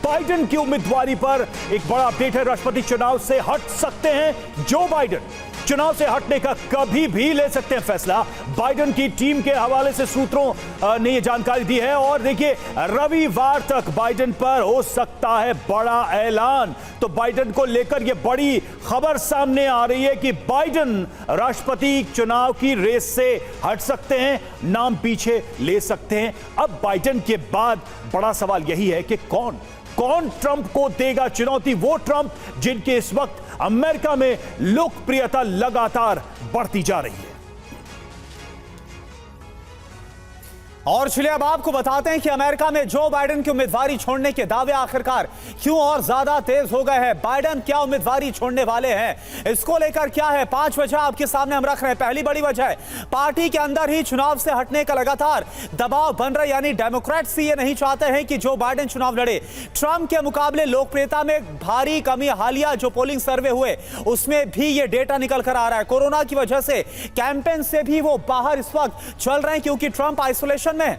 Biden की उम्मीदवारी पर एक बड़ा अपडेट है। राष्ट्रपति चुनाव से हट सकते हैं जो बाइडेन। चुनाव से हटने का कभी भी ले सकते हैं फैसला। बाइडेन की टीम के हवाले से सूत्रों ने यह जानकारी दी है। और देखिए, रविवार तक बाइडेन पर हो सकता है बड़ा ऐलान। तो बाइडेन को लेकर यह बड़ी खबर सामने आ रही है कि बाइडेन राष्ट्रपति चुनाव की रेस से हट सकते हैं, नाम पीछे ले सकते हैं। अब बाइडेन के बाद बड़ा सवाल यही है कि कौन ट्रंप को देगा चुनौती। वो ट्रंप जिनके इस वक्त अमेरिका में लोकप्रियता लगातार बढ़ती जा रही है। और चलिए अब आपको बताते हैं कि अमेरिका में जो बाइडेन की उम्मीदवारी छोड़ने के दावे आखिरकार क्यों और ज्यादा तेज हो गए हैं। बाइडेन क्या उम्मीदवारी छोड़ने वाले हैं, इसको लेकर क्या है, 5 वजह आपके सामने हम रख रहे हैं। पहली बड़ी वजह है पार्टी के अंदर ही चुनाव से हटने का लगातार दबाव बन रहा है। यानी डेमोक्रेट्स ये नहीं चाहते हैं कि जो बाइडेन चुनाव लड़े। ट्रंप के मुकाबले लोकप्रियता में भारी कमी, हालिया जो पोलिंग सर्वे हुए उसमें भी ये डेटा निकल कर आ रहा है। कोरोना की वजह से कैंपेन से भी वो बाहर इस वक्त चल रहे हैं क्योंकि ट्रंप आइसोलेशन में।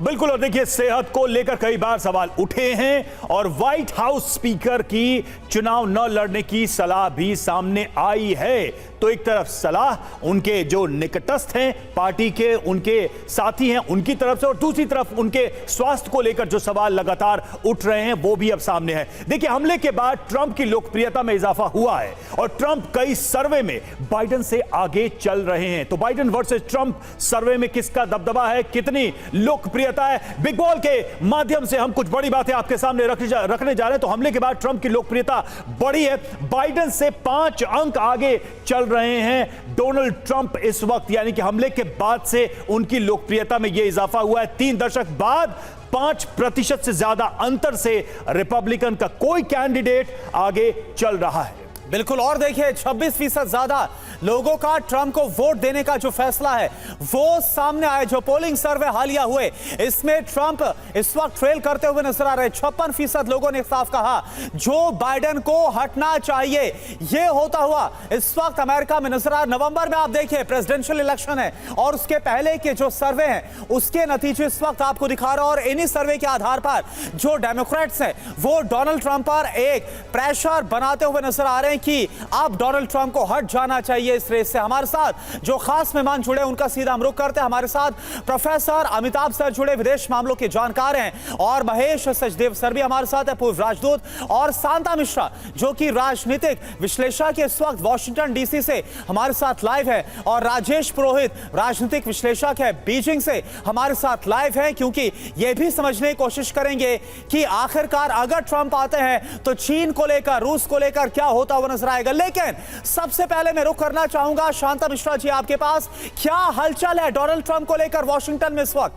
बिल्कुल। और देखिए, सेहत को लेकर कई बार सवाल उठे हैं और व्हाइट हाउस स्पीकर की चुनाव न लड़ने की सलाह भी सामने आई है। तो एक तरफ सलाह उनके जो निकटस्थ हैं पार्टी के, उनके साथी हैं, उनकी तरफ से, और दूसरी तरफ उनके स्वास्थ्य को लेकर जो सवाल लगातार उठ रहे हैं वो भी अब सामने है। देखिए, हमले के बाद ट्रंप की लोकप्रियता में इजाफा हुआ है और ट्रंप कई सर्वे में बाइडेन से आगे चल रहे हैं। तो बाइडेन वर्सेस ट्रंप सर्वे में किसका दबदबा है, कितनी लोकप्रियता है, बिग बॉल के माध्यम से हम कुछ बड़ी बातें आपके सामने रखने जा रहे हैं। तो हमले के बाद ट्रंप की लोकप्रियता बढ़ी है। बाइडेन से 5 अंक आगे चल रहे हैं डोनाल्ड ट्रंप इस वक्त, यानी कि हमले के बाद से उनकी लोकप्रियता में यह इजाफा हुआ है। 3 दशक बाद 5% से ज्यादा अंतर से रिपब्लिकन का कोई कैंडिडेट आगे चल रहा है। बिल्कुल। और देखिए, 26% ज्यादा लोगों का ट्रंप को वोट देने का जो फैसला है वो सामने आया। जो पोलिंग सर्वे हालिया हुए इसमें ट्रंप इस वक्त ट्रेल करते हुए नजर आ रहे। 56% लोगों ने साफ कहा जो बाइडेन को हटना चाहिए। यह होता हुआ इस वक्त अमेरिका में नजर आ रहा। नवंबर में आप देखिए प्रेसिडेंशियल इलेक्शन है और उसके पहले के जो सर्वे हैं उसके नतीजे इस वक्त आपको दिखा रहा। और इन्हीं सर्वे के आधार पर जो डेमोक्रेट्स हैं वो डोनाल्ड ट्रंप पर एक प्रेशर बनाते हुए नजर आ रहे हैं कि अब डोनाल्ड ट्रंप को हट जाना चाहिए इस रेस से। हमारे साथ जो खास मेहमान जुड़े उनका सीधा हम रुख करते हैं। हमारे साथ प्रोफेसर अमिताभ सर जुड़े, विदेश मामलों के जानकार हैं, और महेश सचदेव सर भी हमारे साथ है, पूर्व राजदूत, और शांता मिश्रा जो कि राजनीतिक विश्लेषक इस वक्त वॉशिंगटन डीसी से हमारे साथ लाइव है, और राजेश पुरोहित राजनीतिक विश्लेषक है बीजिंग से हमारे साथ लाइव है। क्योंकि यह भी समझने की कोशिश करेंगे कि आखिरकार अगर ट्रंप आते हैं तो चीन को लेकर, रूस को लेकर क्या होता हुआ नजर आएगा। लेकिन सबसे पहले मैं रुख करना चाहूंगा शांता मिश्रा जी आपके पास। क्या हलचल है डोनाल्ड ट्रंप को लेकर वॉशिंगटन में इस वक्त?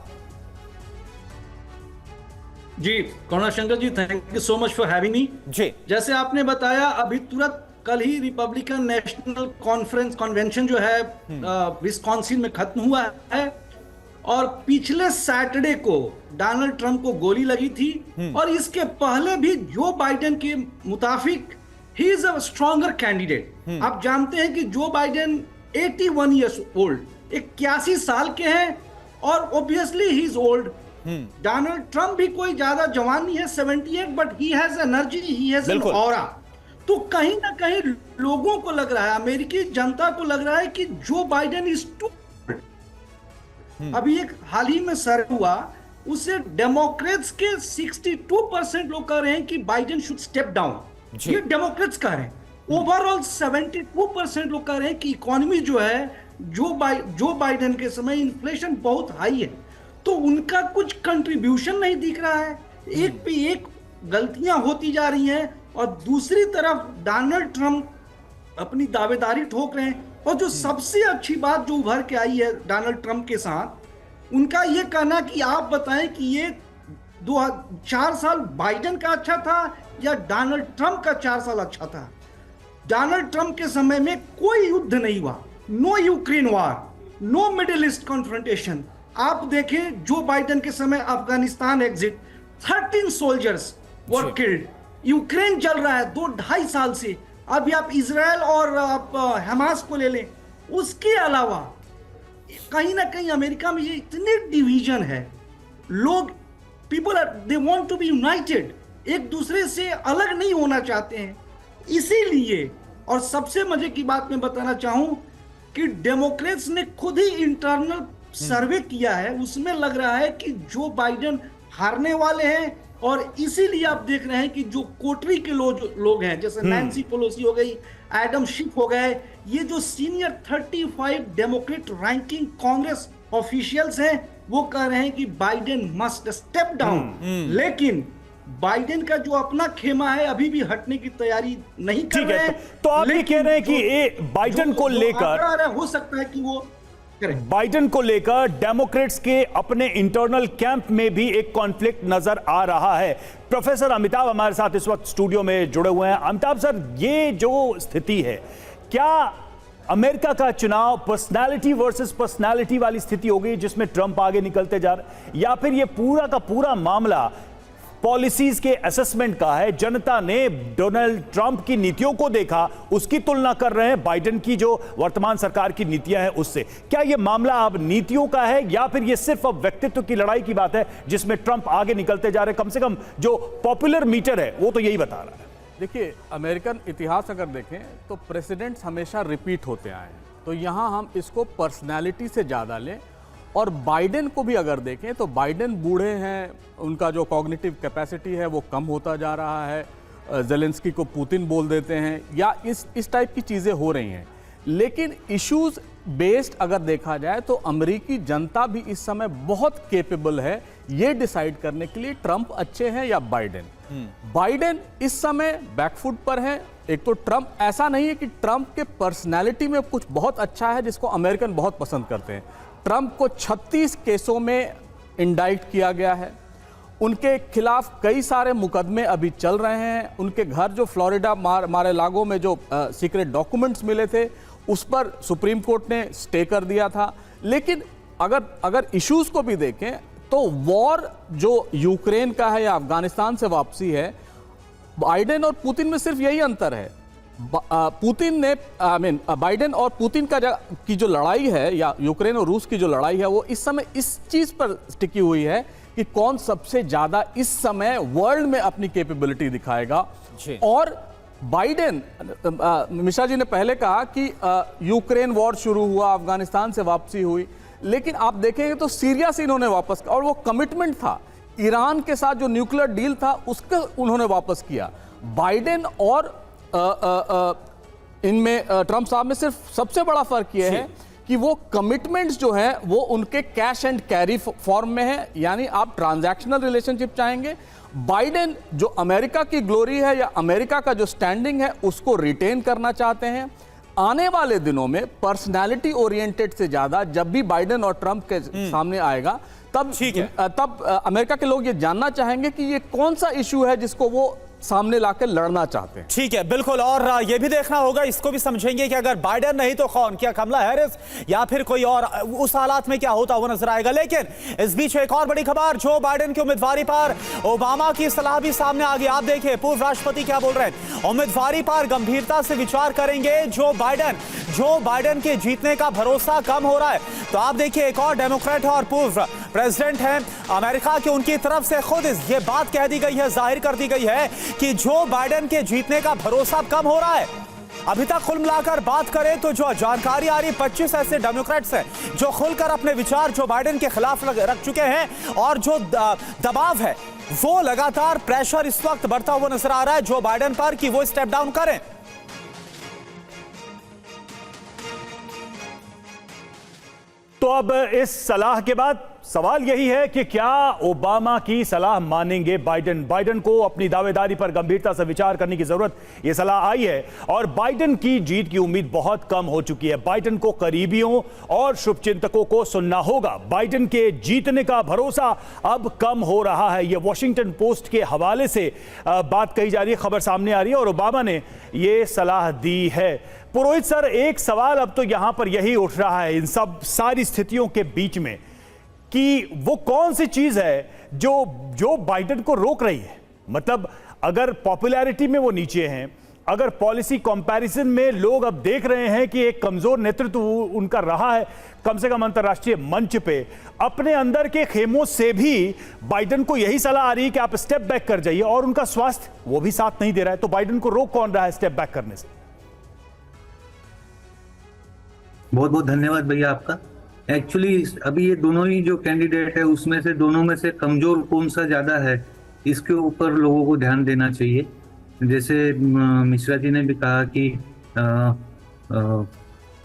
जी Karuna Shankar ji, thank you so much for having me. जी, जैसे आपने बताया, अभी तुरंत कल ही रिपब्लिकन नेशनल कन्वेंशन जो है विस्कॉन्सिन में खत्म हुआ है और पिछले सैटरडे को डोनाल्ड ट्रंप को गोली लगी थी। और इसके पहले भी जो बाइडेन के मुताबिक he is a stronger candidate. आप जानते हैं कि जो बाइडेन 81 ईयर्स ओल्ड, 81 साल के हैं, और obviously he is old. Donald Trump भी कोई ज्यादा जवान नहीं है, 78, but he has energy, he has an aura. तो कहीं ना कहीं लोगों को लग रहा है, अमेरिकी जनता को लग रहा है कि जो बाइडेन इज टू। अभी एक हाल ही में सर्वे हुआ, उससे डेमोक्रेट्स के 62% लोग कह रहे हैं कि बाइडेन शुड स्टेप डाउन। ये डेमोक्रेट्स कह रहे हैं। ओवरऑल 72% लोग कह रहे हैं कि इकोनॉमी जो है, जो बाइडेन के समय इन्फ्लेशन बहुत हाई है, तो उनका कुछ कंट्रीब्यूशन नहीं दिख रहा है। एक पे एक गलतियां होती जा रही हैं, और दूसरी तरफ डोनाल्ड ट्रंप अपनी दावेदारी ठोक रहे हैं। और जो सबसे अच्छी बात जो उभर के आई है डोनाल्ड ट्रंप के साथ, उनका यह कहना कि आप बताएं कि ये 4 साल बाइडेन का अच्छा था या डोनाल्ड ट्रंप का 4 साल अच्छा था। डोनाल्ड ट्रंप के समय में कोई युद्ध नहीं हुआ, no Ukraine war, no Middle East confrontation. आप देखें जो बाइडेन के समय Afghanistan exit, 13 soldiers were killed. Ukraine चल रहा है 2-2.5 साल से। अभी आप इजराइल और आप हमास को ले लें। उसके अलावा कहीं ना कहीं अमेरिका में ये इतनी डिवीजन है, लोग people are they want to be united. एक दूसरे से अलग नहीं होना चाहते हैं। इसीलिए, और सबसे मजे की बात मैं बताना चाहूं कि डेमोक्रेट्स ने खुद ही इंटरनल सर्वे किया है, उसमें लग रहा है कि जो बाइडेन हारने वाले हैं। और इसीलिए आप देख रहे हैं कि जो कोटरी के लोग हैं, जैसे नैन्सी पेलोसी हो गई, एडम शिफ हो गए, ये जो senior 35 Democrat ranking Congress officials हैं, वो कह रहे हैं कि बाइडेन मस्ट स्टेप डाउन। लेकिन बाइडेन का जो अपना खेमा है अभी भी हटने की तैयारी नहीं कर रहे हैं। तो आप ये कह रहे हैं कि बाइडेन को लेकर हो सकता है कि वो बाइडेन को लेकर डेमोक्रेट्स के अपने इंटरनल कैंप में भी एक कॉन्फ्लिक्ट नजर आ रहा है। प्रोफेसर अमिताभ हमारे साथ इस वक्त स्टूडियो में जुड़े हुए हैं। अमिताभ सर, ये जो स्थिति है, क्या अमेरिका का चुनाव पर्सनालिटी वर्सेस पर्सनालिटी वाली स्थिति हो गई जिसमें ट्रंप आगे निकलते जा रहे हैं, या फिर ये पूरा का पूरा मामला पॉलिसीज के असेसमेंट का है? जनता ने डोनाल्ड ट्रंप की नीतियों को देखा, उसकी तुलना कर रहे हैं बाइडेन की जो वर्तमान सरकार की नीतियां हैं उससे। क्या यह मामला अब नीतियों का है या फिर यह सिर्फ अब व्यक्तित्व की लड़ाई की बात है जिसमें ट्रंप आगे निकलते जा रहे हैं? कम से कम जो पॉपुलर मीटर है वो तो यही बता रहा है। देखिए, अमेरिकन इतिहास अगर देखें तो प्रेसिडेंट्स हमेशा रिपीट होते आए हैं, तो यहाँ हम इसको पर्सनैलिटी से ज़्यादा लें। और बाइडेन को भी अगर देखें तो बाइडेन बूढ़े हैं, उनका जो कॉग्निटिव कैपेसिटी है वो कम होता जा रहा है, ज़ेलेंस्की को पुतिन बोल देते हैं, या इस टाइप की चीज़ें हो रही हैं। लेकिन इश्यूज़ बेस्ड अगर देखा जाए तो अमेरिकी जनता भी इस समय बहुत केपेबल है ये डिसाइड करने के लिए ट्रंप अच्छे हैं या बाइडेन। बाइडेन इस समय बैकफुट पर है। एक तो ट्रंप, ऐसा नहीं है कि ट्रंप के पर्सनैलिटी में कुछ बहुत अच्छा है जिसको अमेरिकन बहुत पसंद करते हैं। ट्रंप को 36 केसों में इंडाइट किया गया है, उनके खिलाफ कई सारे मुकदमे अभी चल रहे हैं। उनके घर जो फ्लोरिडा मार-ए-लागो में जो सीक्रेट डॉक्यूमेंट्स मिले थे उस पर सुप्रीम कोर्ट ने स्टे कर दिया था। लेकिन अगर इश्यूज को भी देखें तो वॉर जो यूक्रेन का है या अफगानिस्तान से वापसी है, बाइडेन और पुतिन में सिर्फ यही अंतर है। पुतिन ने बाइडेन और पुतिन की जो लड़ाई है या यूक्रेन और रूस की जो लड़ाई है वो इस समय इस चीज पर टिकी हुई है कि कौन सबसे ज्यादा इस समय वर्ल्ड में अपनी कैपेबिलिटी दिखाएगा। और बाइडेन, मिश्रा जी ने पहले कहा कि यूक्रेन वॉर शुरू हुआ, अफगानिस्तान से वापसी हुई, लेकिन आप देखेंगे तो सीरिया से इन्होंने वापस, और वो कमिटमेंट था ईरान के साथ जो न्यूक्लियर डील था उसका उन्होंने वापस किया। बाइडेन और इनमें ट्रंप साहब में सिर्फ सबसे बड़ा फर्क यह है कि वो कमिटमेंट्स जो है वो उनके कैश एंड कैरी फॉर्म में है, यानी आप ट्रांजैक्शनल रिलेशनशिप चाहेंगे। बाइडेन जो अमेरिका की ग्लोरी है या अमेरिका का जो स्टैंडिंग है उसको रिटेन करना चाहते हैं। आने वाले दिनों में पर्सनैलिटी ओरिएंटेड से ज्यादा जब भी बाइडेन और ट्रंप के सामने आएगा तब अमेरिका के लोग ये जानना चाहेंगे कि ये कौन सा इशू है जिसको वो सामने लाकर लड़ना चाहते हैं। ठीक है, बिल्कुल। और ये भी देखना होगा, इसको भी समझेंगे कि अगर बाइडेन नहीं तो कौन, क्या कमला हैरिस या फिर कोई और, उस हालात में क्या होता हुआ नजर आएगा। लेकिन इस बीच एक और बड़ी खबर, जो बाइडेन की उम्मीदवारी पर ओबामा की सलाह भी सामने आ गई। आप देखिए पूर्व राष्ट्रपति क्या बोल रहे हैं, उम्मीदवारी पर गंभीरता से विचार करेंगे जो बाइडेन के जीतने का भरोसा कम हो रहा है। तो आप देखिए एक और डेमोक्रेट और पूर्व प्रेसिडेंट हैं अमेरिका के, उनकी तरफ से खुद ये बात कह दी गई है, जाहिर कर दी गई है कि जो बाइडेन के जीतने का भरोसा कम हो रहा है। अभी तक कुल मिलाकर बात करें तो जो जानकारी आ रही, 25 ऐसे डेमोक्रेट्स हैं जो खुलकर अपने विचार जो बाइडेन के खिलाफ रख चुके हैं, और जो दबाव है वो लगातार प्रेशर इस वक्त बढ़ता हुआ नजर आ रहा है जो बाइडेन पर कि वो स्टेप डाउन करें। तो अब इस सलाह के बाद सवाल यही है कि क्या ओबामा की सलाह मानेंगे बाइडेन को अपनी दावेदारी पर गंभीरता से विचार करने की जरूरत, यह सलाह आई है। और बाइडेन की जीत की उम्मीद बहुत कम हो चुकी है। बाइडेन को करीबियों और शुभचिंतकों को सुनना होगा। बाइडेन के जीतने का भरोसा अब कम हो रहा है। यह वॉशिंगटन पोस्ट के हवाले से बात कही जा रही है, खबर सामने आ रही है, और ओबामा ने यह सलाह दी है। पुरोहित सर, एक सवाल अब तो यहां पर यही उठ रहा है इन सब सारी स्थितियों के बीच में कि वो कौन सी चीज है जो बाइडेन को रोक रही है। मतलब अगर पॉपुलैरिटी में वो नीचे हैं, अगर पॉलिसी कंपैरिजन में लोग अब देख रहे हैं कि एक कमजोर नेतृत्व उनका रहा है, कम से कम अंतर्राष्ट्रीय मंच पे, अपने अंदर के खेमों से भी बाइडेन को यही सलाह आ रही है कि आप स्टेप बैक कर जाइए, और उनका स्वास्थ्य वो भी साथ नहीं दे रहा है, तो बाइडेन को रोक कौन रहा है स्टेप बैक करने से? बहुत बहुत धन्यवाद भैया आपका। एक्चुअली अभी ये दोनों ही जो कैंडिडेट है उसमें से दोनों में से कमजोर कौन सा ज्यादा है, इसके ऊपर लोगों को ध्यान देना चाहिए। जैसे मिश्रा जी ने भी कहा कि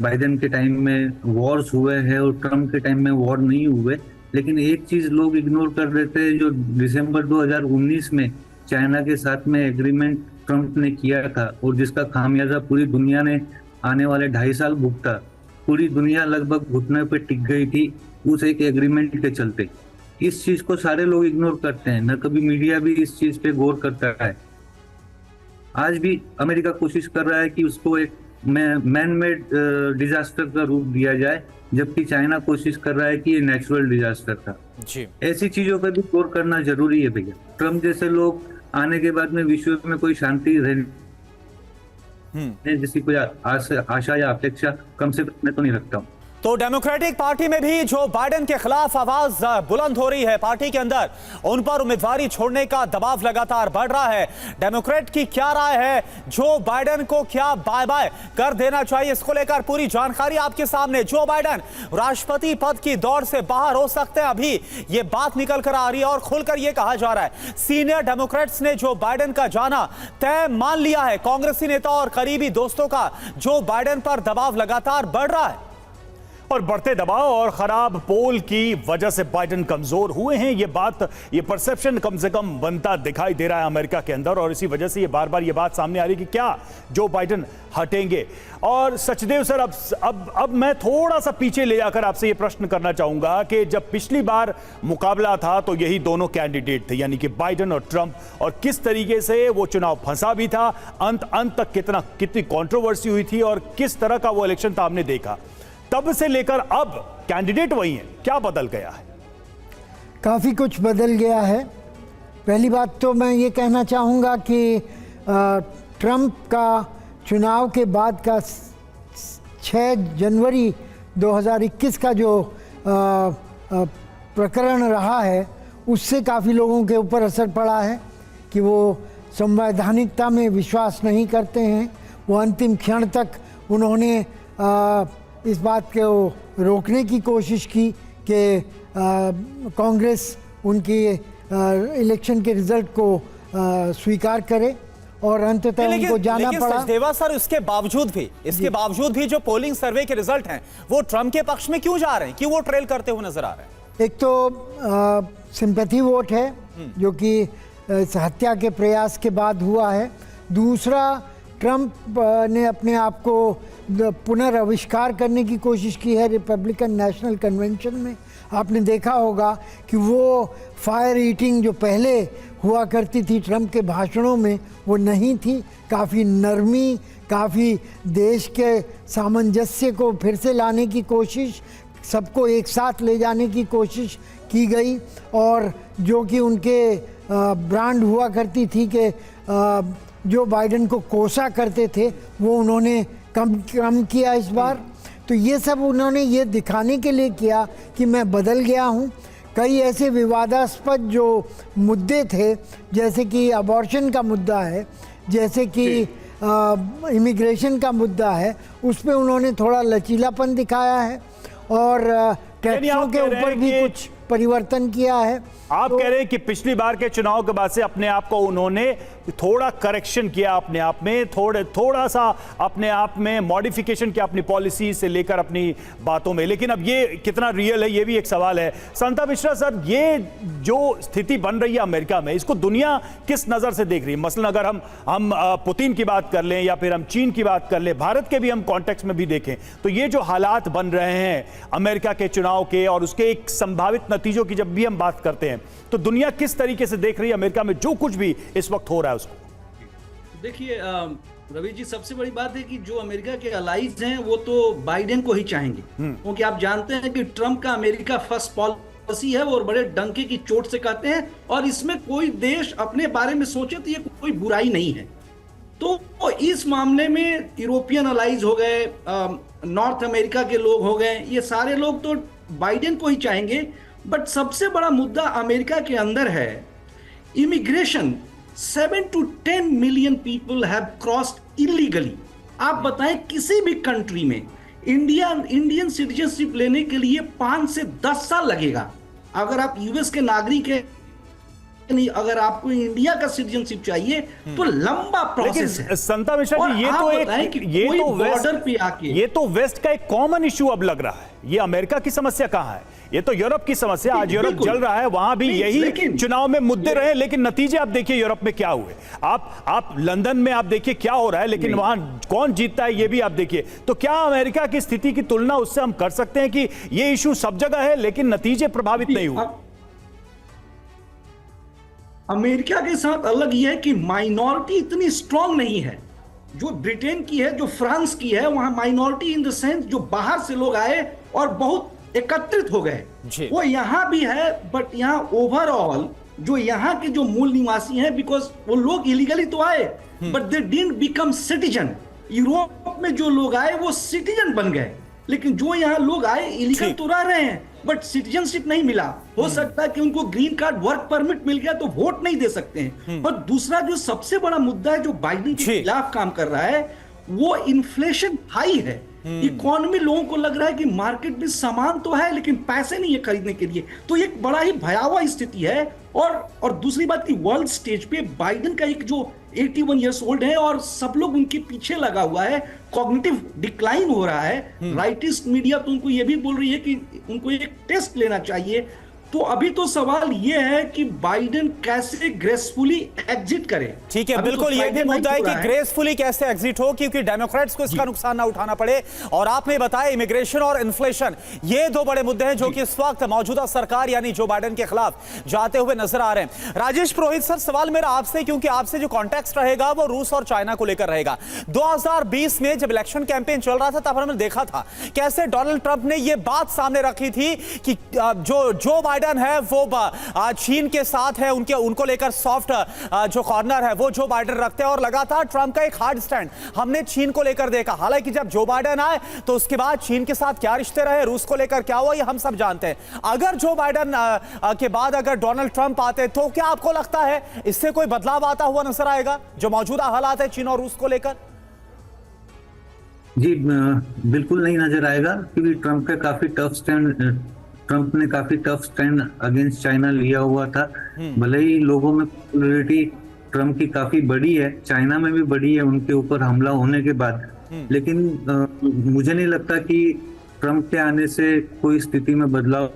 बाइडेन के टाइम में वॉर्स हुए हैं और ट्रम्प के टाइम में वॉर नहीं हुए, लेकिन एक चीज लोग इग्नोर कर देते हैं, जो दिसंबर 2019 में चाइना के साथ में एग्रीमेंट ट्रम्प ने किया था और जिसका खामियाजा पूरी दुनिया ने आने वाले 2.5 साल भुगता। पूरी दुनिया लगभग घुटने पे टिक गई थी उस एक एग्रीमेंट के चलते। इस चीज को सारे लोग इग्नोर करते हैं, न कभी मीडिया भी इस चीज पे गौर करता है। आज भी अमेरिका कोशिश कर रहा है कि उसको एक मैन मेड डिजास्टर का रूप दिया जाए, जबकि चाइना कोशिश कर रहा है कि ये नेचुरल डिजास्टर था। जी, ऐसी चीजों पर भी गौर करना जरूरी है भैया। ट्रम्प जैसे लोग आने के बाद में विश्व में कोई शांति रहने जैसी कोई आशा या अपेक्षा कम से कम मैं तो नहीं रखता हूँ। तो डेमोक्रेटिक पार्टी में भी जो बाइडेन के खिलाफ आवाज बुलंद हो रही है, पार्टी के अंदर उन पर उम्मीदवारी छोड़ने का दबाव लगातार बढ़ रहा है। डेमोक्रेट की क्या राय है, जो बाइडेन को क्या बाय बाय कर देना चाहिए, इसको लेकर पूरी जानकारी आपके सामने। जो बाइडेन राष्ट्रपति पद की दौड़ से बाहर हो सकते हैं, अभी ये बात निकल कर आ रही है और खुलकर ये कहा जा रहा है। सीनियर डेमोक्रेट्स ने जो बाइडेन का जाना तय मान लिया है। कांग्रेसी नेता और करीबी दोस्तों का जो बाइडेन पर दबाव लगातार बढ़ रहा है, और बढ़ते दबाव और खराब पोल की वजह से बाइडेन कमजोर हुए हैं, ये परसेप्शन कम से कम बनता दिखाई दे रहा है अमेरिका के अंदर, और इसी वजह से ये बार बार ये बात सामने आ रही है कि क्या जो बाइडेन हटेंगे। और सचदेव सर, अब मैं थोड़ा सा पीछे ले जाकर आपसे ये प्रश्न करना चाहूंगा कि जब पिछली बार मुकाबला था तो यही दोनों कैंडिडेट थे, यानी कि बाइडेन और ट्रंप, और किस तरीके से वो चुनाव फंसा भी था, अंत तक कितनी कंट्रोवर्सी हुई थी और किस तरह का वो इलेक्शन था हमने देखा। तब से लेकर अब कैंडिडेट वही हैं, क्या बदल गया है? काफ़ी कुछ बदल गया है। पहली बात तो मैं ये कहना चाहूँगा कि ट्रंप का चुनाव के बाद का 6 जनवरी 2021 का जो प्रकरण रहा है, उससे काफ़ी लोगों के ऊपर असर पड़ा है कि वो संवैधानिकता में विश्वास नहीं करते हैं। वो अंतिम क्षण तक उन्होंने इस बात को रोकने की कोशिश की कि कांग्रेस उनकी इलेक्शन के रिजल्ट को स्वीकार करे, और अंततः उनको जाना पड़ा। सचदेवा सर, इसके बावजूद भी जो पोलिंग सर्वे के रिजल्ट हैं वो ट्रंप के पक्ष में क्यों जा रहे हैं, क्यों वो ट्रेल करते हुए नजर आ रहे हैं? एक तो सिंपैथी वोट है जो कि इस हत्या के प्रयास के बाद हुआ है। दूसरा, ट्रंप ने अपने आप को पुनर्आविष्कार करने की कोशिश की है रिपब्लिकन नेशनल कन्वेंशन में। आपने देखा होगा कि वो फायर ईटिंग जो पहले हुआ करती थी ट्रंप के भाषणों में, वो नहीं थी। काफ़ी नरमी, काफ़ी देश के सामंजस्य को फिर से लाने की कोशिश, सबको एक साथ ले जाने की कोशिश की गई, और जो कि उनके ब्रांड हुआ करती थी कि जो बाइडेन को कोसा करते थे वो उन्होंने कम किया इस बार। तो ये सब उन्होंने ये दिखाने के लिए किया कि मैं बदल गया हूँ। कई ऐसे विवादास्पद जो मुद्दे थे, जैसे कि अबॉर्शन का मुद्दा है, जैसे कि इमिग्रेशन का मुद्दा है, उस पे उन्होंने थोड़ा लचीलापन दिखाया है और टैक्सों के ऊपर भी कुछ परिवर्तन किया है। आप कह रहे हैं कि पिछली बार के चुनाव के बाद से अपने आप को उन्होंने थोड़ा करेक्शन किया, अपने आप में थोड़ा सा अपने आप में मॉडिफिकेशन किया अपनी पॉलिसी से लेकर अपनी बातों में। लेकिन अब ये कितना रियल है, ये भी एक सवाल है। संता मिश्रा सर, ये जो स्थिति बन रही है अमेरिका में, इसको दुनिया किस नजर से देख रही है? मसलन अगर हम पुतिन की बात कर लें या फिर हम चीन की बात कर लें, भारत के भी हम कॉन्टेक्स्ट में भी देखें, तो ये जो हालात बन रहे हैं अमेरिका के चुनाव के और उसके एक संभावित नतीजों की जब भी हम बात करते हैं, तो दुनिया किस तरीके से देख रही है अमेरिका में जो कुछ भी इस वक्त हो रहा है उसको? देखिए रवि जी, सबसे बड़ी बात है कि जो अमेरिका के अलाइज हैं वो तो बाइडेन को ही चाहेंगे, क्योंकि आप जानते हैं कि ट्रंप का अमेरिका फर्स्ट पॉलिसी है और बड़े डंके की चोट से कहते हैं, और इसमें कोई देश अपने बारे में सोचे तो ये कोई बुराई नहीं है। तो इस मामले में यूरोपियन अलाइज हो गए, नॉर्थ अमेरिका के लोग हो गए, ये सारे लोग तो बाइडेन को ही चाहेंगे। बट सबसे बड़ा मुद्दा अमेरिका के अंदर है immigration. 7 to 10 million people have crossed illegally. आप बताएं किसी भी कंट्री में इंडियन सिटीजनशिप लेने के लिए 5 से 10 साल लगेगा। अगर आप यूएस के नागरिक हैं, नहीं, अगर आपको इंडिया का सिटीजनशिप चाहिए तो लंबा प्रोसेस है। संता मिश्रा जी, ये तो वेस्ट का एक कॉमन इश्यू अब लग रहा है। ये अमेरिका की समस्या कहां है? ये तो यूरोप की समस्या। आज यूरोप जल रहा है, वहां भी यही चुनाव में मुद्दे रहे, लेकिन नतीजे आप देखिए यूरोप में क्या हुए। आप लंदन में आप देखिए क्या हो रहा है, लेकिन वहां कौन जीतता है ये भी आप देखिए। तो क्या अमेरिका की स्थिति की तुलना उससे हम कर सकते हैं कि ये इश्यू सब जगह है लेकिन नतीजे प्रभावित नहीं हुए? अमेरिका के साथ अलग यह है कि माइनॉरिटी इतनी स्ट्रांग नहीं है जो ब्रिटेन की है, जो फ्रांस की है। वहां माइनॉरिटी इन द सेंस जो बाहर से लोग आए और बहुत एकत्रित हो गए, वो यहां भी है। बट यहां ओवरऑल जो यहाँ के जो मूल निवासी हैं, बिकॉज वो लोग इलीगली तो आए but they didn't become citizen. Europe में जो लोग आए वो सिटीजन बन गए, लेकिन जो यहाँ लोग आए इलीगल तो रह रहे हैं बट सिटीजनशिप नहीं मिला। हो सकता है कि उनको ग्रीन कार्ड, वर्क परमिट मिल गया तो वोट नहीं दे सकते हैं। और दूसरा जो सबसे बड़ा मुद्दा है जो बाइडेन के खिलाफ काम कर रहा है, वो इन्फ्लेशन हाई है। इकोनॉमी, लोगों को लग रहा है कि मार्केट में सामान तो है लेकिन पैसे नहीं है खरीदने के लिए। तो ये एक बड़ा ही भयावह स्थिति है। और दूसरी बात की वर्ल्ड स्टेज पे बाइडेन का एक जो 81 ईयर्स ओल्ड है और सब लोग उनके पीछे लगा हुआ है, कॉग्निटिव डिक्लाइन हो रहा है। राइटिस्ट मीडिया तो उनको ये भी बोल रही है कि उनको एक टेस्ट लेना चाहिए। तो अभी तो सवाल ये है कि बाइडेन कैसे ग्रेसफुली एग्जिट करे। ठीक है, बिल्कुल ये भी मुद्दा है कि ग्रेसफुली कैसे एग्जिट हो, क्योंकि डेमोक्रेट्स को इसका नुकसान ना उठाना पड़े। और आपने बताया इमिग्रेशन और इन्फ्लेशन, ये दो बड़े मुद्दे हैं जो कि इस वक्त मौजूदा सरकार यानी जो बाइडेन के खिलाफ जाते हुए नजर आ रहे हैं। राजेश पुरोहित सर, सवाल मेरा आपसे, क्योंकि आपसे जो कॉन्टेक्स्ट रहेगा वो रूस और चाइना को लेकर रहेगा। 2020 में जब इलेक्शन कैंपेन चल रहा था तब हमने देखा था कैसे डोनाल्ड ट्रंप ने यह बात सामने रखी थी कि जो बाइडेन है वो चीन के साथ है, उनको लेकर सॉफ्ट जो कॉर्नर है वो जो बाइडेन रखते हैं। और लगातार ट्रंप का एक हार्ड स्टैंड हमने चीन को लेकर देखा। हालांकि जब जो बाइडेन आए तो उसके बाद चीन के साथ क्या रिश्ते रहे, रूस को लेकर क्या हुआ, ये हम सब जानते हैं। अगर जो बाइडेन के बाद अगर डोनाल्ड ट्रंप आते तो क्या आपको लगता है इससे कोई बदलाव आता हुआ नजर आएगा जो मौजूदा हालात है चीन और रूस को लेकर? जी बिल्कुल नहीं नजर आएगा, क्योंकि ट्रंप ने काफी टफ स्टैंड अगेंस्ट चाइना लिया हुआ था। भले ही लोगों में पॉपुलैरिटी ट्रंप की काफी बड़ी है, चाइना में भी बड़ी है उनके ऊपर हमला होने के बाद, लेकिन मुझे नहीं लगता कि ट्रंप के आने से कोई स्थिति में बदलाव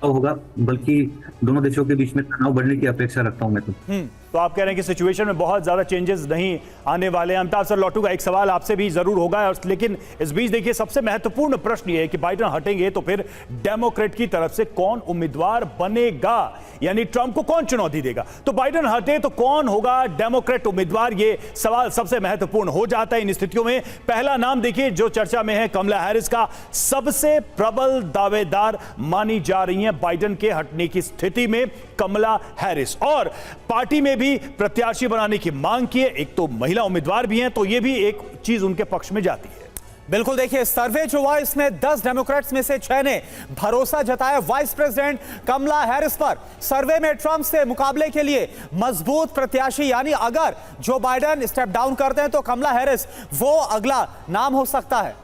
होगा, बल्कि दोनों देशों के बीच में तनाव बढ़ने की अपेक्षा रखता हूं मैं तो आप कह रहे हैं कि सिचुएशन में बहुत ज्यादा चेंजेस नहीं आने वाले हैं। अमिताभ सर लौटूंगा, एक सवाल आपसे भी जरूर होगा, लेकिन इस बीच देखिए सबसे महत्वपूर्ण प्रश्न ये है कि बाइडेन हटेंगे तो फिर डेमोक्रेट की तरफ से कौन उम्मीदवार बनेगा, यानी ट्रंप को कौन चुनौती देगा। तो बाइडेन हटे तो कौन होगा डेमोक्रेट उम्मीदवार, ये सवाल सबसे महत्वपूर्ण हो जाता है इन स्थितियों में। पहला नाम देखिए जो चर्चा में है, कमला हैरिस का सबसे प्रबल दावेदार मानी जा रही है बाइडेन के हटने की स्थिति में कमला हैरिस, और पार्टी में भी प्रत्याशी बनाने की मांग की है। एक तो महिला उम्मीदवार भी हैं, तो यह भी एक चीज उनके पक्ष में जाती है। बिल्कुल, देखिए सर्वे जो हुआ इसमें 10 डेमोक्रेट्स में से 6 ने भरोसा जताया वाइस प्रेसिडेंट कमला हैरिस पर। सर्वे में ट्रंप से मुकाबले के लिए मजबूत प्रत्याशी, यानी अगर जो बाइडेन स्टेप डाउन करते हैं तो कमला हैरिस वो अगला नाम हो सकता है।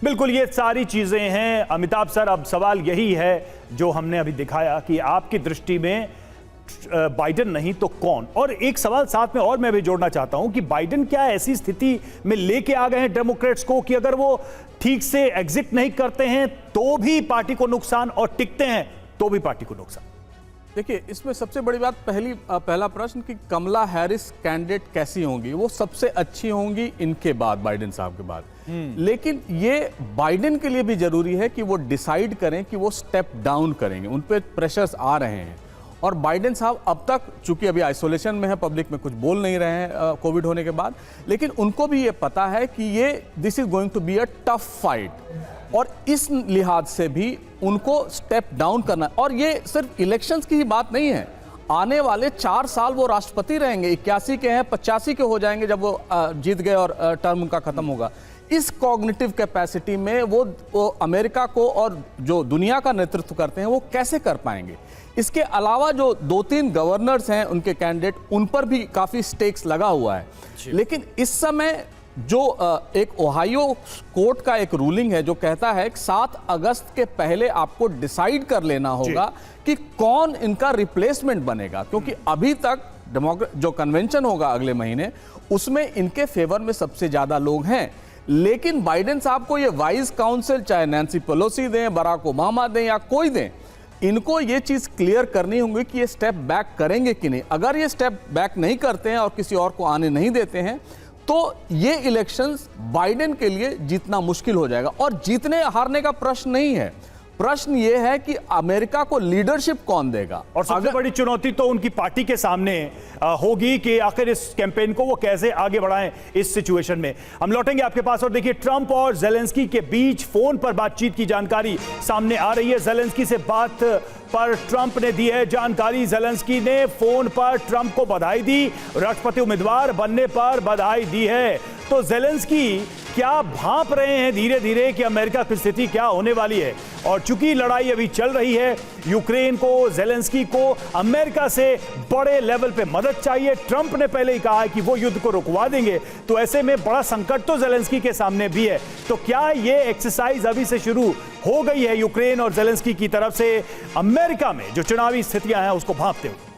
बिल्कुल, ये सारी चीजें हैं अमिताभ सर। अब सवाल यही है जो हमने अभी दिखाया कि आपकी दृष्टि में बाइडेन नहीं तो कौन। और एक सवाल साथ में और मैं भी जोड़ना चाहता हूं कि बाइडेन क्या ऐसी स्थिति में लेके आ गए हैं डेमोक्रेट्स को कि अगर वो ठीक से एग्जिट नहीं करते हैं तो भी पार्टी को नुकसान और टिकते हैं तो भी पार्टी को नुकसान? देखिए, इसमें सबसे बड़ी बात पहला प्रश्न कि कमला हैरिस कैंडिडेट कैसी होंगी। वो सबसे अच्छी होंगी इनके बाद, बाइडेन साहब के बाद। लेकिन ये बाइडेन के लिए भी जरूरी है कि वो डिसाइड करें कि वो स्टेप डाउन करेंगे। उन पर प्रेशर्स आ रहे हैं और बाइडेन साहब अब तक चूंकि अभी आइसोलेशन में है, पब्लिक में कुछ बोल नहीं रहे हैं कोविड होने के बाद, लेकिन उनको भी ये पता है कि ये this is going to be a tough fight और इस लिहाज से भी उनको स्टेप डाउन करना। और ये सिर्फ इलेक्शंस की ही बात नहीं है, आने वाले 4 साल वो राष्ट्रपति रहेंगे, 81 के हैं, 85 के हो जाएंगे जब वो जीत गए और टर्म उनका खत्म होगा। इस कॉग्निटिव कैपेसिटी में वो अमेरिका को और जो दुनिया का नेतृत्व करते हैं वो कैसे कर पाएंगे। इसके अलावा जो 2-3 गवर्नर्स हैं उनके कैंडिडेट, उन पर भी काफ़ी स्टेक्स लगा हुआ है। लेकिन इस समय जो एक ओहायो कोर्ट का एक रूलिंग है जो कहता है कि 7 अगस्त के पहले आपको डिसाइड कर लेना होगा कि कौन इनका रिप्लेसमेंट बनेगा, क्योंकि अभी तक जो कन्वेंशन होगा अगले महीने उसमें इनके फेवर में सबसे ज़्यादा लोग हैं। लेकिन बाइडेन साहब को ये वाइस काउंसिल, चाहे नैन्सी पेलोसी दें, बराक ओबामा दें या कोई दें, इनको ये चीज़ क्लियर करनी होगी कि ये स्टेप बैक करेंगे कि नहीं। अगर ये स्टेप बैक नहीं करते हैं और किसी और को आने नहीं देते हैं तो ये इलेक्शंस बाइडेन के लिए जीतना मुश्किल हो जाएगा। और जीतने हारने का प्रश्न नहीं है, प्रश्न ये है कि अमेरिका को लीडरशिप कौन देगा। और सबसे बड़ी चुनौती तो उनकी पार्टी के सामने होगी कि आखिर इस कैंपेन को वो कैसे आगे बढ़ाएं इस सिचुएशन में। हम लौटेंगे आपके पास और देखिए, ट्रंप और जेलेंस्की के बीच फोन पर बातचीत की जानकारी सामने आ रही है। जेलेंस्की से बात पर ट्रंप ने दी है जानकारी। जेलेंस्की ने फोन पर ट्रंप को बधाई दी, राष्ट्रपति उम्मीदवार बनने पर बधाई दी है। तो जेलेंस्की क्या भांप रहे हैं धीरे धीरे कि अमेरिका की स्थिति क्या होने वाली है। और चूंकि लड़ाई अभी चल रही है, यूक्रेन को, जेलेंस्की को अमेरिका से बड़े लेवल पे मदद चाहिए। ट्रंप ने पहले ही कहा है कि वो युद्ध को रुकवा देंगे, तो ऐसे में बड़ा संकट तो जेलेंस्की के सामने भी है। तो क्या ये एक्सरसाइज अभी से शुरू हो गई है यूक्रेन और जेलेंस्की की तरफ से अमेरिका में जो चुनावी स्थितियां हैं उसको भांपते हुए?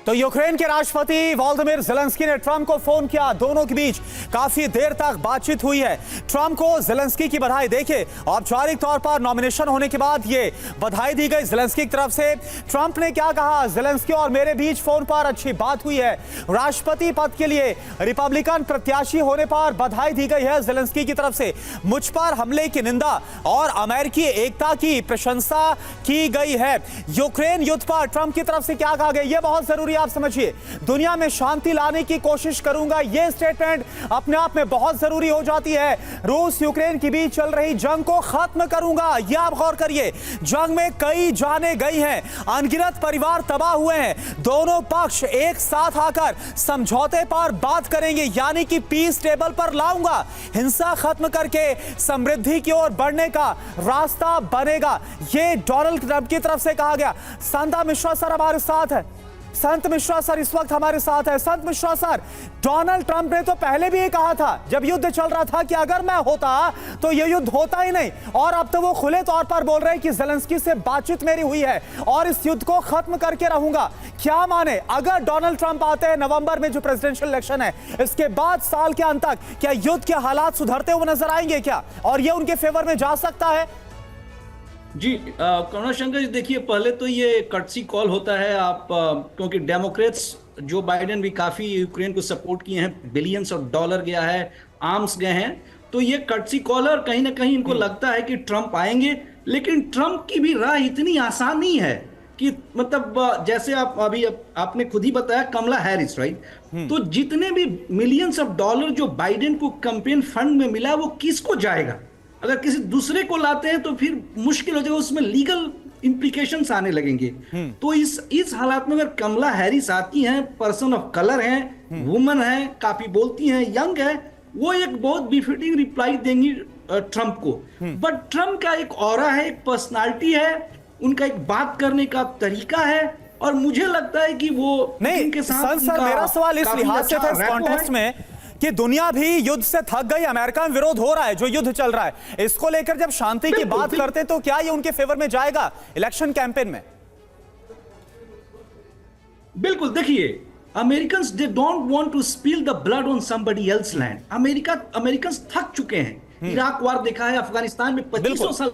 तो यूक्रेन के राष्ट्रपति वोलोदिमीर जेलेंस्की ने ट्रंप को फोन किया, दोनों के बीच काफी देर तक बातचीत हुई है। ट्रंप को जेलेंस्की की बधाई, देखिए औपचारिक तौर पर नॉमिनेशन होने के बाद ये बधाई दी गई जेलेंस्की की तरफ से। ट्रंप ने क्या कहा, जेलेंस्की और मेरे बीच फोन पर अच्छी बात हुई है, राष्ट्रपति पद के लिए रिपब्लिकन प्रत्याशी होने पर बधाई दी गई है जेलेंस्की की तरफ से। मुझ पर हमले की निंदा और अमेरिकी एकता की प्रशंसा की गई है। यूक्रेन युद्ध पर ट्रंप की तरफ से क्या कहा गया, यह बहुत जरूरी आप समझिए। दुनिया में शांति लाने की कोशिश करूंगा, यह स्टेटमेंट अपने आप में बहुत जरूरी हो जाती है। रूस यूक्रेन के बीच चल रही जंग को खत्म करूंगा, यह आप गौर करिए। जंग में कई जानें गई हैं, अनगिनत परिवार तबाह हुए हैं। दोनों पक्ष एक साथ आकर समझौते पर बात करेंगे, यानी कि पीस टेबल पर लाऊंगा। हिंसा खत्म करके समृद्धि की ओर बढ़ने का रास्ता बनेगा, यह डोनाल्ड ट्रंप की तरफ से कहा गया। संता मिश्रा सर हमारे साथ है, संत मिश्रा सर इस वक्त हमारे साथ है। संत मिश्रा सर, डोनाल्ड ट्रंप ने तो पहले भी ये कहा था जब युद्ध चल रहा था कि अगर मैं होता तो ये युद्ध होता ही नहीं, और अब तो वो खुले तौर पर बोल रहे हैं कि जेलेंस्की से बातचीत मेरी हुई है और इस युद्ध को खत्म करके रहूंगा। क्या माने, अगर डोनाल्ड ट्रंप आते हैं नवंबर में जो प्रेसिडेंशियल इलेक्शन है, इसके बाद साल के अंत तक क्या युद्ध के हालात सुधरते हुए नजर आएंगे क्या, और ये उनके फेवर में जा सकता है? जी करुणा शंकर जी, देखिए पहले तो ये कर्टसी कॉल होता है आप क्योंकि डेमोक्रेट्स जो बाइडेन भी काफी यूक्रेन को सपोर्ट किए हैं, बिलियंस ऑफ डॉलर गया है, आर्म्स गए हैं, तो ये कर्टसी कॉल है। और कहीं ना कहीं इनको लगता है कि ट्रंप आएंगे, लेकिन ट्रंप की भी राह इतनी आसान नहीं है कि मतलब जैसे आप अभी आपने खुद ही बताया कमला हैरिस, राइट? तो जितने भी millions of dollar Joe Biden को कैंपेन फंड में मिला वो किसको जाएगा? अगर किसी दूसरे को लाते हैं तो फिर मुश्किल हो जाएगा, उसमें लीगल इंप्लीकेशंस आने लगेंगे। तो इस हालात में अगर कमला हैरिस आती हैं, पर्सन ऑफ कलर हैं, वुमन हैं, काफी बोलती हैं, यंग है, वो एक बहुत बिफिटिंग रिप्लाई देंगी ट्रंप को। बट ट्रंप का एक ऑरा है, एक पर्सनालिटी है, उनका एक बात करने का तरीका है, और मुझे लगता है कि वो नहीं के साथ सर, मेरा सवाल इस लिहाज से था इस कॉन्टेक्स्ट में कि दुनिया भी युद्ध से थक गई, अमेरिका में विरोध हो रहा है, जो युद्ध चल रहा है, इसको लेकर जब शांति की बात करते हैं तो क्या ये उनके फेवर में जाएगा इलेक्शन कैंपेन में? बिल्कुल, देखिए Americans they don't want to spill the blood on somebody else land. Americans थक चुके हैं। इराक वार देखा है, अफगानिस्तान में 2500 साल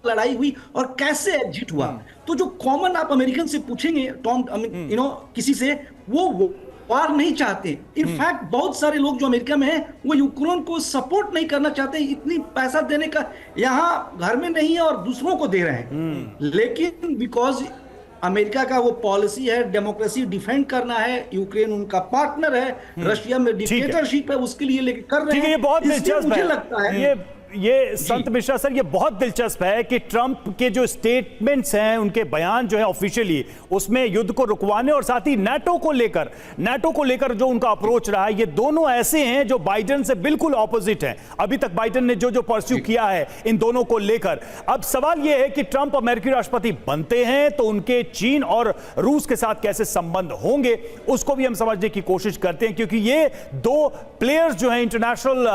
लड़ाई हुई और कैसे एग्जिट हुआ। तो जो कॉमन आप अमेरिकन से पूछेंगे, किसी से, वो वार नहीं चाहते। इनफैक्ट बहुत सारे लोग जो अमेरिका में हैं वो यूक्रेन को सपोर्ट नहीं करना चाहते। इतनी पैसा देने का यहाँ घर में नहीं है और दूसरों को दे रहे हैं, लेकिन बिकॉज अमेरिका का वो पॉलिसी है, डेमोक्रेसी डिफेंड करना है, यूक्रेन उनका पार्टनर है, रशिया में डिक्टेटरशिप है, उसके लिए लेके कर रहे हैं। ये बहुत दिलचस्प मुझे है, लगता है ये ये संत मिश्रा सर, ये बहुत दिलचस्प है कि ट्रंप के जो स्टेटमेंट्स हैं, उनके बयान जो है ऑफिशियली, उसमें युद्ध को रुकवाने और साथ ही नाटो को लेकर जो उनका अप्रोच रहा है, ये दोनों ऐसे हैं जो बाइडेन से बिल्कुल ऑपोजिट हैं। अभी तक बाइडेन ने जो परस्यू किया है इन दोनों को लेकर। अब सवाल यह है कि ट्रंप अमेरिकी राष्ट्रपति बनते हैं तो उनके चीन और रूस के साथ कैसे संबंध होंगे, उसको भी हम समझने की कोशिश करते हैं, क्योंकि ये दो प्लेयर्स जो हैं इंटरनेशनल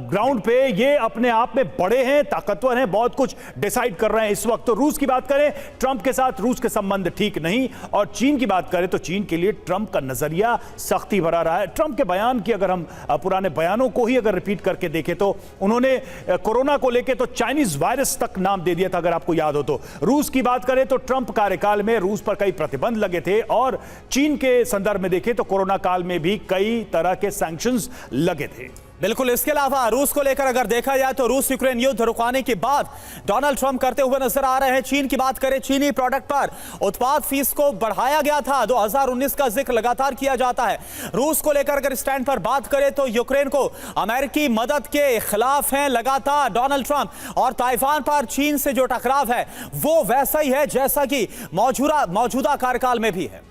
ग्राउंड पे, ये अपने आप में बड़े हैं, ताकतवर हैं, बहुत कुछ डिसाइड कर रहे हैं इस वक्त। तो रूस की बात करें, ट्रंप के साथ रूस के संबंध ठीक नहीं, और चीन की बात करें तो चीन के लिए ट्रंप का नजरिया सख्ती भरा रहा है। ट्रंप के बयान की अगर हम पुराने बयानों को ही अगर रिपीट करके देखें तो उन्होंने कोरोना को लेकर तो चाइनीज वायरस तक नाम दे दिया था, अगर आपको याद हो तो। रूस की बात करें तो ट्रंप कार्यकाल में रूस पर कई प्रतिबंध लगे थे, और चीन के संदर्भ में देखें तो कोरोना काल में भी कई तरह के सैंक्शंस लगे थे। बिल्कुल। इसके अलावा रूस को लेकर अगर देखा जाए तो रूस यूक्रेन युद्ध रुकवाने के बाद डोनाल्ड ट्रंप करते हुए नजर आ रहे हैं। चीन की बात करें, चीनी प्रोडक्ट पर उत्पाद फीस को बढ़ाया गया था, 2019 का जिक्र लगातार किया जाता है। रूस को लेकर अगर स्टैंड पर बात करें तो यूक्रेन को अमेरिकी मदद के खिलाफ हैं लगातार डोनाल्ड ट्रंप, और ताइवान पर चीन से जो टकराव है वो वैसा ही है जैसा कि मौजूदा कार्यकाल में भी है।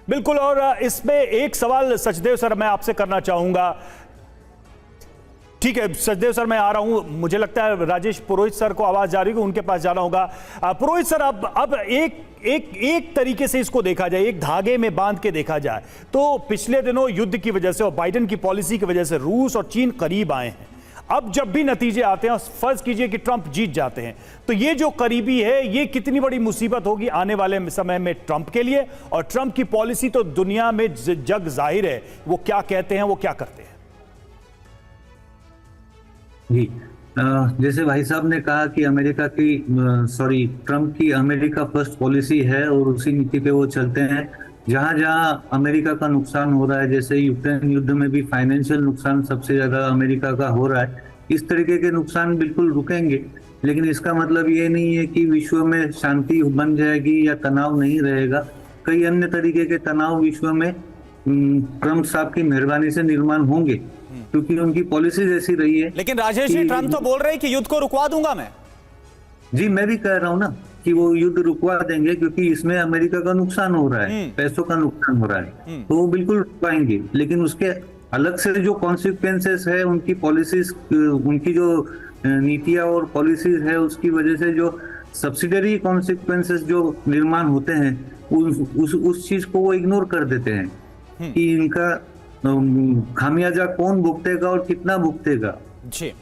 बिल्कुल। और इसमें एक सवाल सचदेव सर मैं आपसे करना चाहूंगा। ठीक है सचदेव सर, मैं आ रहा हूं, मुझे लगता है राजेश पुरोहित सर को आवाज जा रही है, उनके पास जाना होगा। पुरोहित सर, अब एक तरीके से इसको देखा जाए, एक धागे में बांध के देखा जाए तो पिछले दिनों युद्ध की वजह से और बाइडेन की पॉलिसी की वजह से रूस और चीन करीब आए हैं। अब जब भी नतीजे आते हैं, फर्ज कीजिए कि ट्रंप जीत जाते हैं, तो ये जो करीबी है, ये कितनी बड़ी मुसीबत होगी आने वाले समय में ट्रंप के लिए। और ट्रंप की पॉलिसी तो दुनिया में जग जाहिर है, वो क्या कहते हैं, वो क्या करते हैं। जी, जैसे भाई साहब ने कहा कि ट्रंप की अमेरिका फर्स्ट पॉलिसी है और उसी नीति पे वो चलते हैं। जहां जहां अमेरिका का नुकसान हो रहा है, जैसे यूक्रेन युद्ध में भी फाइनेंशियल नुकसान सबसे ज्यादा अमेरिका का हो रहा है, इस तरीके के नुकसान बिल्कुल रुकेंगे। लेकिन इसका मतलब ये नहीं है कि विश्व में शांति बन जाएगी या तनाव नहीं रहेगा। कई अन्य तरीके के तनाव विश्व में ट्रंप साहब की मेहरबानी से निर्माण होंगे, क्योंकि उनकी पॉलिसी ऐसी रही है। लेकिन राजेश जी, ट्रंप तो बोल रहे हैं कि युद्ध को रुकवा दूंगा मैं। जी, मैं भी कह रहा हूँ ना कि वो युद्ध रुकवा देंगे, क्योंकि इसमें अमेरिका का नुकसान हो रहा है, पैसों का नुकसान हो रहा है, तो वो बिल्कुल रुकवाएंगे। लेकिन उसके अलग से जो कॉन्सिक्वेंसेस है, उनकी पॉलिसीज, उनकी जो नीतियां और पॉलिसीज है, उसकी वजह से जो सब्सिडरी कॉन्सिक्वेंसेस जो निर्माण होते हैं, उस चीज को वो इग्नोर कर देते हैं कि इनका खामियाजा कौन भुगतेगा और कितना भुगतेगा। जी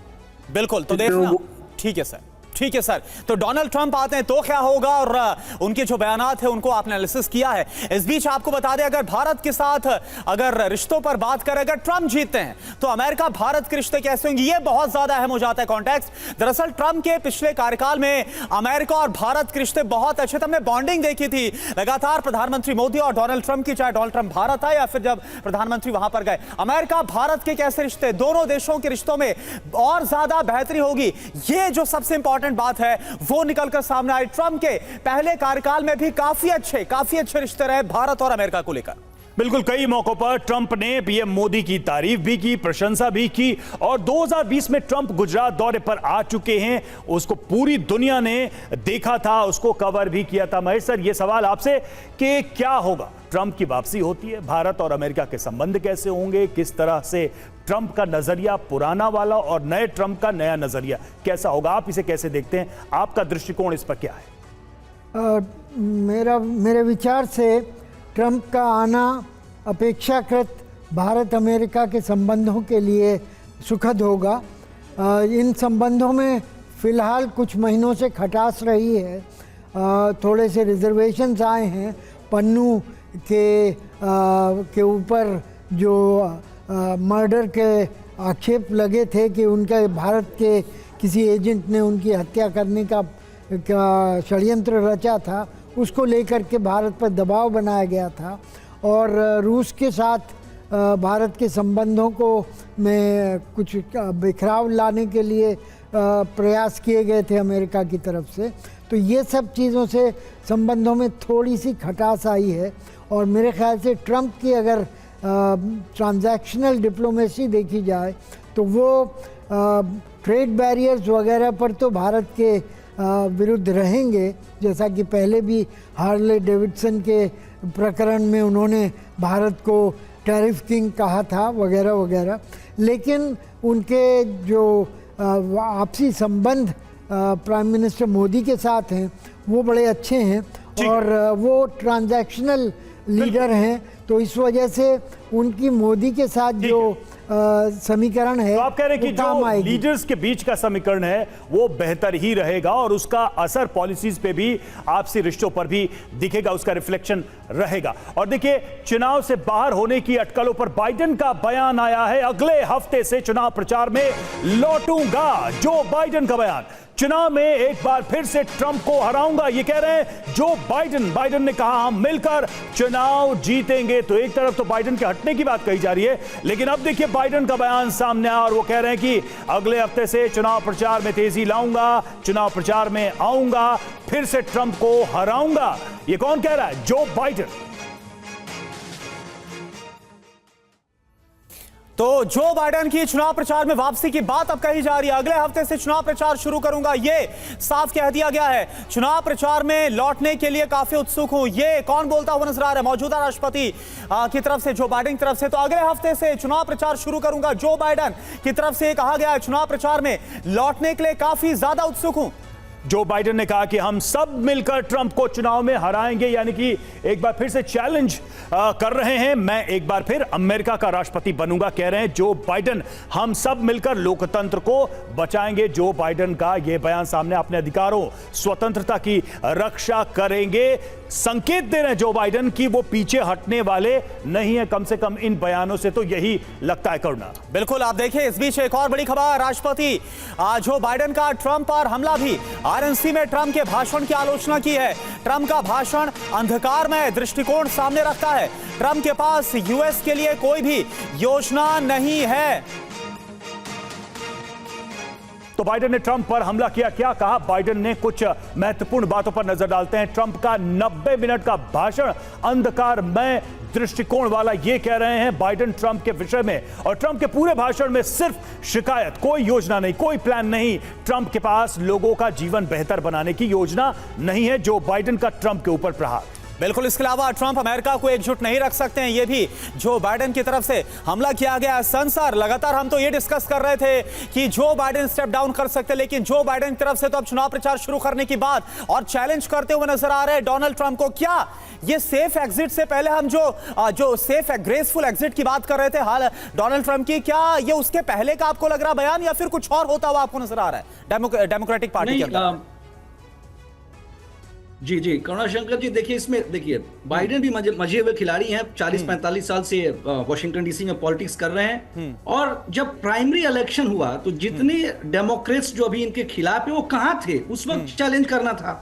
बिल्कुल। तो देखना, ठीक है सर, ठीक है सर। तो डोनाल्ड ट्रंप आते हैं तो क्या होगा, और उनके जो बयानात है उनको आपने एनालिसिस किया है। इस बीच आपको बता दें, अगर भारत के साथ अगर रिश्तों पर बात करें, अगर ट्रंप जीतते हैं तो अमेरिका भारत के रिश्ते कैसे होंगे, ये बहुत ज्यादा अहम हो जाता है कॉन्टेक्स्ट। दरअसल ट्रंप के पिछले कार्यकाल में अमेरिका और भारत के रिश्ते बहुत अच्छे थे, हमने बॉन्डिंग देखी थी लगातार। प्रधानमंत्री मोदी और डोनाल्ड ट्रंप की, चाहे डोनाल्ड ट्रंप भारत आए या फिर जब प्रधानमंत्री वहां पर गए, अमेरिका भारत के कैसे रिश्ते, दोनों देशों के रिश्तों में और ज्यादा बेहतरी होगी। ये जो सबसे इंपॉर्टेंट बात है वो निकलकर सामने आई। ट्रंप के पहले कार्यकाल में भी काफी अच्छे रिश्ते रहे भारत और अमेरिका को लेकर। बिल्कुल, कई मौकों पर ट्रंप ने पीएम मोदी की तारीफ भी की, प्रशंसा भी की, और 2020 में ट्रंप गुजरात दौरे पर आ चुके हैं, उसको पूरी दुनिया ने देखा था, उसको कवर भी किया था। महेश सर, ये सवाल आपसे कि क्या होगा, ट्रंप की वापसी होती है, भारत और अमेरिका के संबंध कैसे होंगे, किस तरह से ट्रंप का नजरिया पुराना वाला और नए ट्रंप का नया नजरिया कैसा होगा, आप इसे कैसे देखते हैं, आपका दृष्टिकोण इस पर क्या है? मेरे विचार से ट्रंप का आना अपेक्षाकृत भारत अमेरिका के संबंधों के लिए सुखद होगा। इन संबंधों में फ़िलहाल कुछ महीनों से खटास रही है, थोड़े से रिजर्वेशंस आए हैं। पन्नू के ऊपर जो मर्डर के आक्षेप लगे थे कि उनका भारत के किसी एजेंट ने उनकी हत्या करने का षड्यंत्र रचा था, उसको लेकर के भारत पर दबाव बनाया गया था। और रूस के साथ भारत के संबंधों को में कुछ बिखराव लाने के लिए प्रयास किए गए थे अमेरिका की तरफ से। तो ये सब चीज़ों से संबंधों में थोड़ी सी खटास आई है। और मेरे ख्याल से ट्रंप की अगर ट्रांजैक्शनल डिप्लोमेसी देखी जाए तो वो ट्रेड बैरियर्स वगैरह पर तो भारत के विरुद्ध रहेंगे, जैसा कि पहले भी हार्ले डेविडसन के प्रकरण में उन्होंने भारत को टैरिफ किंग कहा था वगैरह वगैरह। लेकिन उनके जो आपसी संबंध प्राइम मिनिस्टर मोदी के साथ हैं वो बड़े अच्छे हैं और वो ट्रांजैक्शनल लीडर हैं, तो इस वजह से उनकी मोदी के साथ जो समीकरण है, तो आप कह रहे हैं कि जो लीडर्स के बीच का समीकरण है वो बेहतर ही रहेगा और उसका असर पॉलिसीज पे भी, आपसी रिश्तों पर भी दिखेगा, उसका रिफ्लेक्शन रहेगा। और देखिए, चुनाव से बाहर होने की अटकलों पर बाइडेन का बयान आया है, अगले हफ्ते से चुनाव प्रचार में लौटूंगा। जो बाइडेन का बयान, चुनाव में एक बार फिर से ट्रंप को हराऊंगा, ये कह रहे हैं जो बाइडेन ने कहा हम मिलकर चुनाव जीतेंगे। तो एक तरफ तो बाइडेन के हटने की बात कही जा रही है, लेकिन अब देखिए बाइडेन का बयान सामने आया और वो कह रहे हैं कि अगले हफ्ते से चुनाव प्रचार में तेजी लाऊंगा, चुनाव प्रचार में आऊंगा, फिर से ट्रंप को हराऊंगा। ये कौन कह रहा है? Joe Biden. तो जो बाइडेन की चुनाव प्रचार में वापसी की बात अब कही जा रही है, अगले हफ्ते से चुनाव प्रचार शुरू करूंगा, ये साफ कह दिया गया है। चुनाव प्रचार में लौटने के लिए काफी उत्सुक हूं, ये कौन बोलता हुआ नजर आ रहा है? मौजूदा राष्ट्रपति की तरफ से, जो बाइडेन की तरफ से। तो अगले हफ्ते से चुनाव प्रचार शुरू करूंगा, जो बाइडेन की तरफ से कहा गया है। चुनाव प्रचार में लौटने के लिए काफी ज्यादा उत्सुक हूं। जो बाइडेन ने कहा कि हम सब मिलकर ट्रंप को चुनाव में हराएंगे, यानी कि एक बार फिर से चैलेंज कर रहे हैं, मैं एक बार फिर अमेरिका का राष्ट्रपति बनूंगा, कह रहे हैं जो बाइडेन। हम सब मिलकर लोकतंत्र को बचाएंगे। जो बाइडेन का यह बयान सामने, अपने अधिकारों, स्वतंत्रता की रक्षा करेंगे। संकेत दे रहे हैं जो बाइडेन की वो पीछे हटने वाले नहीं है, कम से कम इन बयानों से तो यही लगता है। करुणा, बिल्कुल। आप देखिए, इस बीच एक और बड़ी खबर, राष्ट्रपति जो बाइडेन का ट्रंप पर हमला भी। आरएनसी में ट्रंप के भाषण की आलोचना की है। ट्रंप का भाषण अंधकारमय दृष्टिकोण सामने रखता है। ट्रंप के पास यूएस के लिए कोई भी योजना नहीं है। तो बाइडेन ने ट्रंप पर हमला किया, क्या कहा बाइडेन ने? कुछ महत्वपूर्ण बातों पर नजर डालते हैं। ट्रंप का 90 मिनट का भाषण अंधकारमय दृष्टिकोण वाला, ये कह रहे हैं बाइडेन ट्रंप के विषय में। और ट्रंप के पूरे भाषण में सिर्फ शिकायत, कोई योजना नहीं, कोई प्लान नहीं। ट्रंप के पास लोगों का जीवन बेहतर बनाने की योजना नहीं है। जो बाइडेन का ट्रंप के ऊपर प्रहार। बिल्कुल। इसके अलावा ट्रंप अमेरिका को एकजुट नहीं रख सकते हैं, ये भी जो बाइडेन की तरफ से हमला किया गया। संसार लगातार हम तो ये डिस्कस कर रहे थे कि जो बाइडेन स्टेप डाउन कर सकते, लेकिन जो बाइडेन की तरफ से तो अब चुनाव प्रचार शुरू करने की बात और चैलेंज करते हुए नजर आ रहे हैं डोनाल्ड ट्रंप को। क्या ये सेफ एग्जिट से पहले हम जो सेफ ग्रेसफुल एग्जिट की बात कर रहे थे हाल डोनाल्ड ट्रंप की, क्या ये उसके पहले का आपको लग रहा बयान या फिर कुछ और होता हुआ आपको नजर आ रहा है डेमोक्रेटिक पार्टी के अंदर? जी जी, करुणाशंकर जी, देखिए इसमें देखिए बाइडेन भी मजे हुए खिलाड़ी हैं। 40-45 साल से वॉशिंगटन डीसी में पॉलिटिक्स कर रहे हैं। और जब प्राइमरी इलेक्शन हुआ तो जितने डेमोक्रेट्स जो अभी इनके खिलाफ है वो कहां थे उस वक्त? चैलेंज करना था।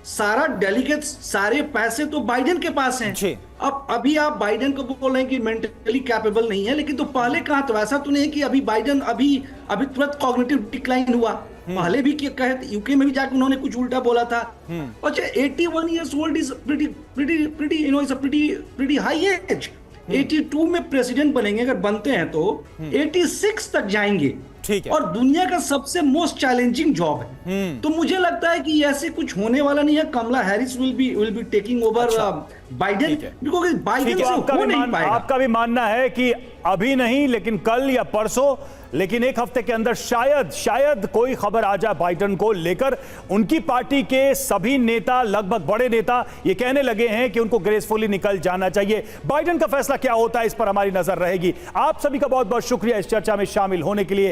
सारा डेलीगेट्स, सारे पैसे तो बाइडेन के पास हैं। अब अभी आप बाइडेन को बोल रहे हैं कि मेंटली कैपेबल नहीं है, लेकिन तो पहले कहां? तो ऐसा तो नहीं है कि अभी बाइडेन अभी तुरंत कॉग्निटिव डिक्लाइन हुआ। पहले भी कहे, यूके में भी जाकर उन्होंने कुछ उल्टा बोला था। अच्छा, 81 years old is pretty you know, it's a pretty high age। 82 में प्रेसिडेंट बनेंगे, अगर बनते हैं तो 86 तक जाएंगे। ठीक है। और दुनिया का सबसे मोस्ट चैलेंजिंग जॉब है। तो मुझे लगता है कि ऐसे कुछ होने वाला नहीं है। Kamala Harris will be taking over Biden, because Biden से हो नहीं पाएगा। आपका भी मानना है कि अभी नहीं, लेकिन कल या परसों, लेकिन एक हफ्ते के अंदर शायद कोई खबर आ जाए बाइडेन को लेकर। उनकी पार्टी के सभी नेता, लगभग बड़े नेता, ये कहने लगे हैं कि उनको ग्रेसफुली निकल जाना चाहिए। बाइडेन का फैसला क्या होता है, इस पर हमारी नजर रहेगी। आप सभी का बहुत बहुत शुक्रिया इस चर्चा में शामिल होने के लिए।